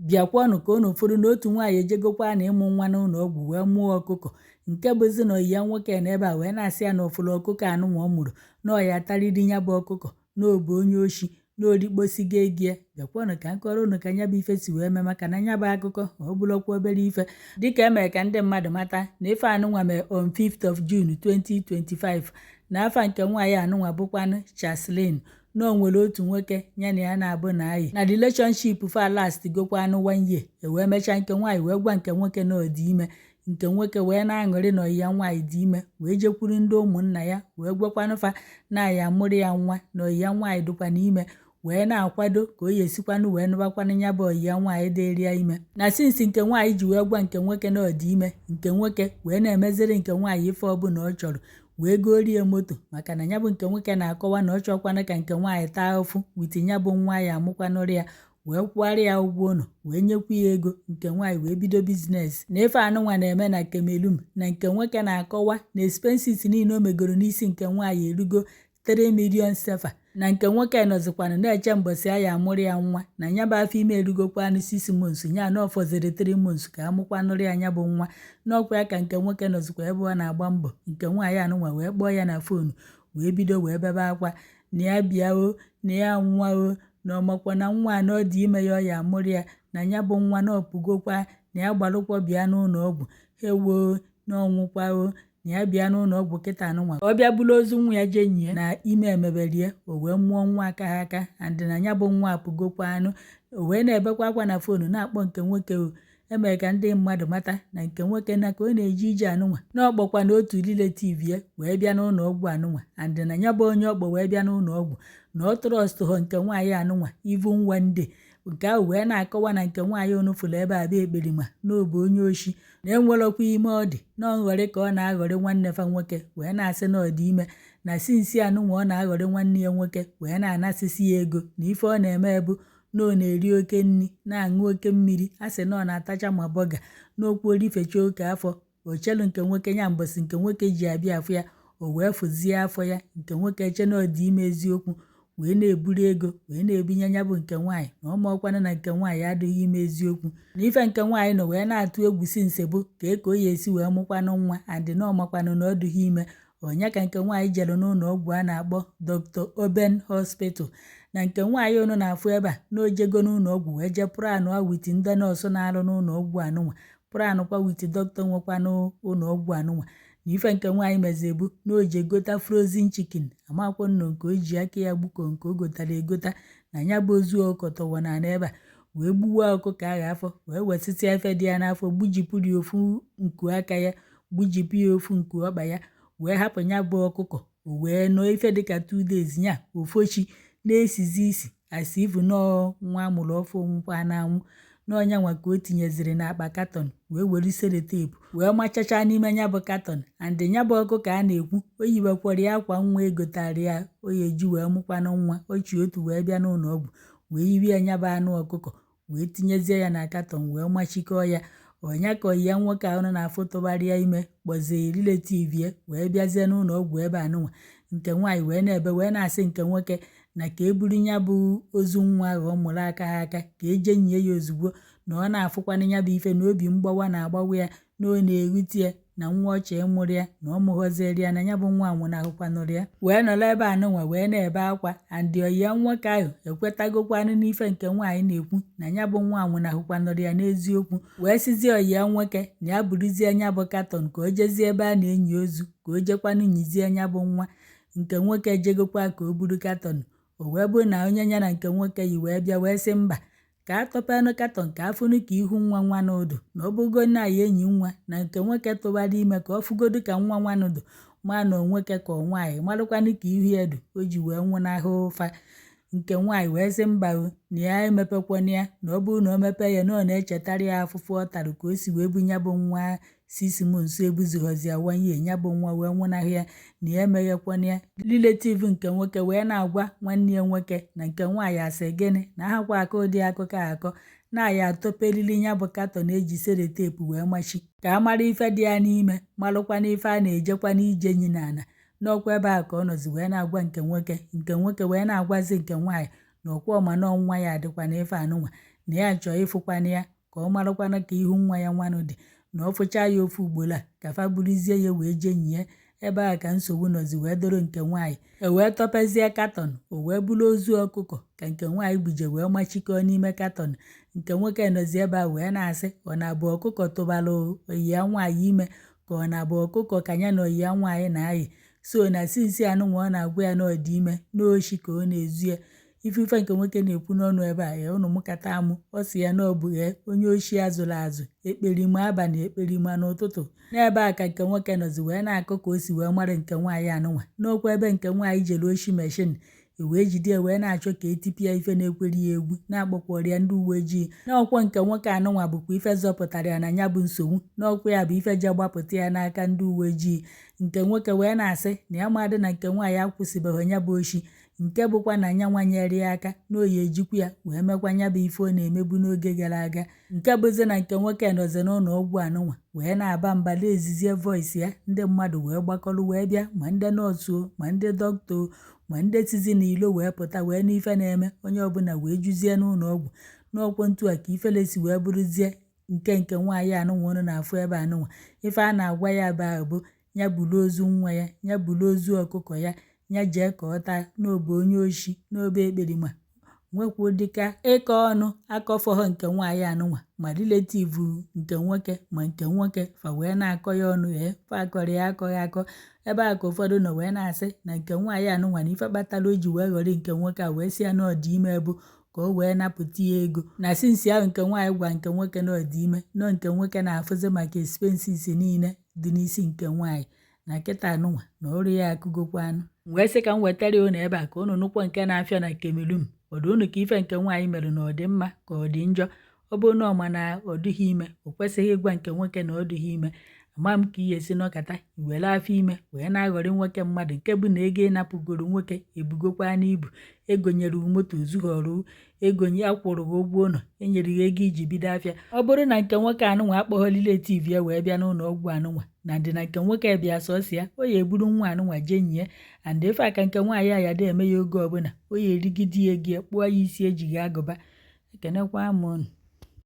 bịakwanụ ka unu ụfọdụ na otu nwaanyị ejegokwa na ịmụ nwa n'ụlọ ọgwụ wee mụọ ọkụkọ nke bụzi na ọyi ya nwoke na ebe a wee na-asị ya na ụfụrụ ọkụkọ anụnwa ọ mụrụ na ọya tariri ya bụ ọkụkọ na obu onye oshi na orikposigo ego ya. Bịakwanụ ka nkọrọ unu ka nya bụ ife si wee mee maka na nya bụ akụkọ ọ bụrụkwa obere ife dịka emere ka ndị mmadụ mata na ife anụnwa mere on 5th of June 2025 na afa nke nwaanyị anụnwa bụkwanụ Chaslin na o nwere otu nwoke ya na ya na-abụ na ayị na relationship fa last gokwanụ 1 year ewee mechaa nke nwaanyị wee gwa nke nwoke na ọ dị ime nke nwoke wee na-aṅụrị na ọyi ya nwaanyị dị ime wee jekwuru ndị ụmụnna ya wee gwakwanụ fa na ya amụrụ ya nwa na ọyi ya nwaanyị dịkwa n'ime wee na-akwado ka o yesikwanụ wee nụbakwanụ ya bụ ọyi ya nwaanyị dịrị ya ime na sinsi nke nwaanyị ji wee gwa nke nwoke na ọ dị ime nke nwoke wee na-emeziri nke nwaanyị ife ọbụla ọ chọrọ wee gorie moto maka na ya bụ nke nwoke na-akọwa na ọ chọkwanụ ka nke nwaanyị taa ụfụ witi ya bụ nwa ya amụkwanụrụ ya wee kwụgharị ya ụgwọ ụlọ wee nyekwa ya ego nke nwaanyị wee bido biznes na ife anụnwa na-eme na Cameroon na nke nwoke na-akọwa na expenses niile o megoro n'isi nke nwaanyị erugo 3 million sefa na nke nwoke nọzikwanụ na-eche mbọsị a ya amụrụ ya nwa na nya bụ afọ ime erugokwanụ 6 months nya na ọfọziri 3 months ka amụkwanụrụ ya nya bụ nwa n'ọkwa ya ka nke nwoke nọzikwa ebe ọ na-agba mbọ nke nwaanyị anụnwa wee kpọọ ya na fonu wee bido wee bebe akwa na ya bịa o na ya nwa o na ọmakwa na nwa na ọ dị ime ya ọ ya amụrụ ya na ya bụ nwa na ọpụgokwa na ya gbarụkwọ bịa n'ụlọ ọgwụ ewoo na ọnwụkwa o na ya bịa n'ụlọ ọgwụ kịta anụnwa ọ bịa bụrụ ozu nwa ya jee nyie na ime emeberie o wee mụọ nwa aka ha aka and na ya bụ nwa apụgokwa anụ o wee na-ebekwa akwa na fonu na-akpọ nke nwoke o emere ka ndị mmadụ mata na nke nwoke na ka ọ na-eji ije anụnwa na ọkpọkwa na otu relative ya wee bịa n'ụlọ ọgwụ anụnwa and na ya bụ onye ọkpọ wee bịa n'ụlọ ọgwụ na ọ trọst ho nke nwaanyị anụnwa even one day nke ahụ wee na-akọwa na nke nwaanyị onufụlụ ebe a bịa ekperima na ọ bụ onye oshi na enwerọkwa ime ọ dị na nghọrị ka ọ na-aghọrị nwanne fa nwoke wee na-asị na ọ dị ime na sinsi anụnwa ọ na-aghọrị nwanne ya nwoke wee na-anasịsị ya ego na ife ọ na-eme bụ na ọ na-eri oke nri na-aṅụ oke mmiri a sị na ọ na-atacha ma bọga n'okwu orifecha oke afọ ochelu nke nwoke ya mbọsị nke nwoke ji abịa afọ ya o wee fụzie afọ ya nke nwoke eche na ọ dị ime eziokwu wee na-eburu ego wee na-ebinye ya bụ nke nwaanyị na ọmaọkwanụ na nke nwaanyị adịghị ime eziokwu na ife nke nwaanyị nọ wee na-atụ egwu si nsebụ ka o ya esi wee mụkwanụ nwa adị na ọmakwanụ na ọ dịghị ime ọnya ka nke nwaanyị jere n'ụlọ ọgwụ a na-akpọ Dr. Oben Hospital na nke nwaanyị onu na-afụ ebe a na ojego n'ụlọ ọgwụ wee jee pụrụ anụ witi ndị nọọsụ na-arụ n'ụlọ ọgwụ anụnwa pụrụ anụkwa witi dọkịta nwekwa n'ụlọ ọgwụ anụnwa na ife nke nwaanyị mezebu na o ji egota frozen chicken amakwo nnọ nke o ji aka ya gbuko nke o gotara egota na ya bụ ozu ọkọtọwa na ebe a wee gbuwa ọkụkọ agha afọ wee wesịta efe dị ya n'afọ gbujipụrụ ya ofu nku aka ya gbujipụ ya ofu nku ọkpa ya wee hapụ ya bụ ọkụkọ o wee nọ ife dịka 2 days nya ofochi na-esizi isi asị ivu nọọ nwa amụrụ ọfụ nwụkwa na-anwụ n'ọnya nwa ka o tinyeziri n'akpa katọn wee were selotepu wee machacha n'ime ya bụ katọn and ya bụ ọkụkọ a na-ekwu o yiwekwara ya akwa nwa egotara ya o ya eji wee mụkwanụ nwa ochi otu wee bịa n'ụlọ ọgwụ wee yiri ya bụ anụ ọkụkọ wee tinyezie ya na katọn wee machikọọ ya ọnya ka ọyi ya nwoke ahụ na-afụ tụgharị ya ime kpọzie relative ya wee bịazie n'ụlọ ọgwụ ebe anụnwa nke nwaanyị wee na-ebe wee na-asị nke nwoke na ka eburu ya bụ ozu nwa ahụ ọ mụrụ aka ha aka ka eje nye ya ozugbo na ọ na-afụkwana ya bụ ife na obi mgbawa na-agbawa ya na ọ na-erute ya na nwa ọcha ịmụrụ ya na ọ mụghọzieri ya na ya bụ nwa nwụnahụkwanụrụ ya wee nọrọ ebe anụnwa wee na-ebe akwa and ọyi ya nwoke ahụ ekwetagokwanụ n'ife nke nwaanyị na-ekwu na ya bụ nwa nwụnahụkwanụrụ ya n'eziokwu wee sizie ọyi ya nwoke na ya buruzie ya bụ katọn ka o jezie ebe a na-enyi ozu ka o jekwanụ nyizie ya bụ nwa nke nwoke jegokwa ka o buru katọn o wee bụ na onye ya na nke nwoke yi wee bịa wee sị mba ka atọpenụ katọn ka afụnụ ka ihu nwa n'ụdụ na ọ bụgo na ya enyi nwa na nke nwoke tụbara ime ka ọ fụgodu ka nwa n'ụdụ ma na nwoke ka ọ nwaanyị marụkwanụ ka ihu ya du o ji wee nwụnahụ ụfa nke nwaanyị wee sị mba o na ya emepekwana ya na ọ bụrụ na o mepe ya na ọ na-echetara ya afụfụ ọ tara ka o si wee bu ya bụ nwa 6 months ebuzughozi ya 1 year ya bụ nwa wee nwụnahụ ya na ya emeghekwana ya relative nke nwoke wee na-agwa nwanne ya nwoke na nke nwaanyị asị gịnị na ahakwa aka ụdị akụkọ akọ na ya atọpelili ya bụ katọn eji selotepu wee machi ka a mara ife dị ya n'ime marụkwana ife a na-ejekwana ije nyi n'ala n'ọkwa ebe a ka ọ nọzi wee na-agwa nke nwoke wee na-agwazi nke nwaanyị na ọkwa ọma na ọnwa ya adịkwa na ife anụnwa na ya chọọ ịfụkwana ya ka ọ marakwana ka ihu nwa ya nwanụ dị, na ọ fụcha ya ofu ugboro a ka fa buruzie ya wee jenyie ebe a ka nsogbu nọzi wee doro nke nwaanyị. Wee tọpezie katọn, o wee bụrụ ozu ọkụkọ ka nke nwaanyị buje wee machikọọ n'ime katọn. Nke nwoke nọzi ebe a wee na-asị ọ na-abụ ọkụkọ tụbara oyi ya nwaanyị ime ka ọ na-abụ ọkụkọ ka ya na oyi ya nwaanyị na-ayị. So na sinsi anụnwa ọ na-agwa ya na ọ dị ime n'oshi ka ọ na-ezu ya. Ife nke nwoke na-ekwu n'ọnụ ebe a ya ụnụ mụkata amụ, ọ sị ya na ọ bụ onye oshi azụrụ azụ, ekperima abalị ekperima n'ụtụtụ. N'ebe a ka nke nwoke nọzi wee na-akọ ka o si wee mara nke nwaanyị anụnwa n'okwu ebe nke nwaanyị jere oshi meshin wee jide wee na-achọ ka etipịa ife na-ekweri ya egwu na-akpọkwọrọ ya ndị uwe ojii. N'ọkwọ nke nwoke anụnwa bụkwa ife zọpụtara ya na ya bụ nsogbu, n'ọkwọ ya bụ ife je gbapụta ya n'aka ndị uwe ojii. Nke nwoke wee na-asị na ya madị na nke nwaanyị akwụsịbeghị ya bụ oshi, nke bụkwa na nya nwanyere ya aka na oyi ejikwa ya wee mekwa ya bụ ife ọ na-emebu n'oge gara aga. Nke bụzi na nke nwoke nọzi n'ụlọ ọgwụ anụnwa wee na-aba mba na-ezizie voice ya, ndị mmadụ wee gbakọrọ wee bịa, ma ndị nọọsụ ma ndị dọkịta ma ndị tizi n'ilo wee pụta wee n'ife na-eme, onye ọbụla wee juzie n'ụlọ ọgwụ. N'ọkwọ ntu a ka ifele si wee bụrụzie nke nwaanyị anụnwa ọnụ na-afụ ebe anụnwa. Ife a na-agwa ya bụ ya buru ozu nwa ya, ya buru ozu ọkụkọ ya, ya jee ka ọ taa n'obe onye oshi n'obe ekperima. Nwekwu dịka ịkọ ọnụ akọfọghọ nke nwaanyị anụnwa ma reletivu nke nwoke ma nke nwoke fa wee na-akọ ya ọnụ fa akọrọ ya akọghị akọ. Ebe a ka ụfọdụ nọ wee na-asị na nke nwaanyị anụnwa na ife kpatara o ji wee ghọrọ nke nwoke a wee si ya na ọ dị ime bụ ka o wee napụta ya ego, na sinsi ahụ nke nwaanyị gwa nke nwoke na ọ dị ime nọ nke nwoke na-afụzi maka expenses niile dị n'isi nke nwaanyị na kịta anụnwa na ọrụ ya akụgokwa anụ. Wee sị ka m wetara unu ebe a ka unu nụkwa nke na-afịa na Cameroon. Ọ dị unu ka ife nke nwaanyị mere na ọ dị mma ka ọ dị njọ? Ọ bụrụ na ọma na ọ dịghị ime, o kwesịghị ịgwa nke nwoke na ọ dịghị ime. Ama m ka ihe esi nọkata iwere afọ ime wee na-aghọrị nwoke mmadụ, nke bụ na ego ịnapụgoro nwoke ebugokwa n'ibu. Egonyere moto zughọrọ, egonye akwụrụ gị ụgwọ ụlọ, enyere gị ego iji bido afịa. Ọ bụrụ na nke nwoke anụnwa akpọghọ relative ya wee bịa n'ụlọ ọgwụ anụnwa na ndị na nke nwoke bịa sọsị ya, o ya eburu nwa anụnwa jee nyie, and ife aka nke nwaanyị a ya da eme ya oge ọbụla, o ya erigide ya ego ya kpụọ ya isi ejighị agụba. Ekenekwa m unu.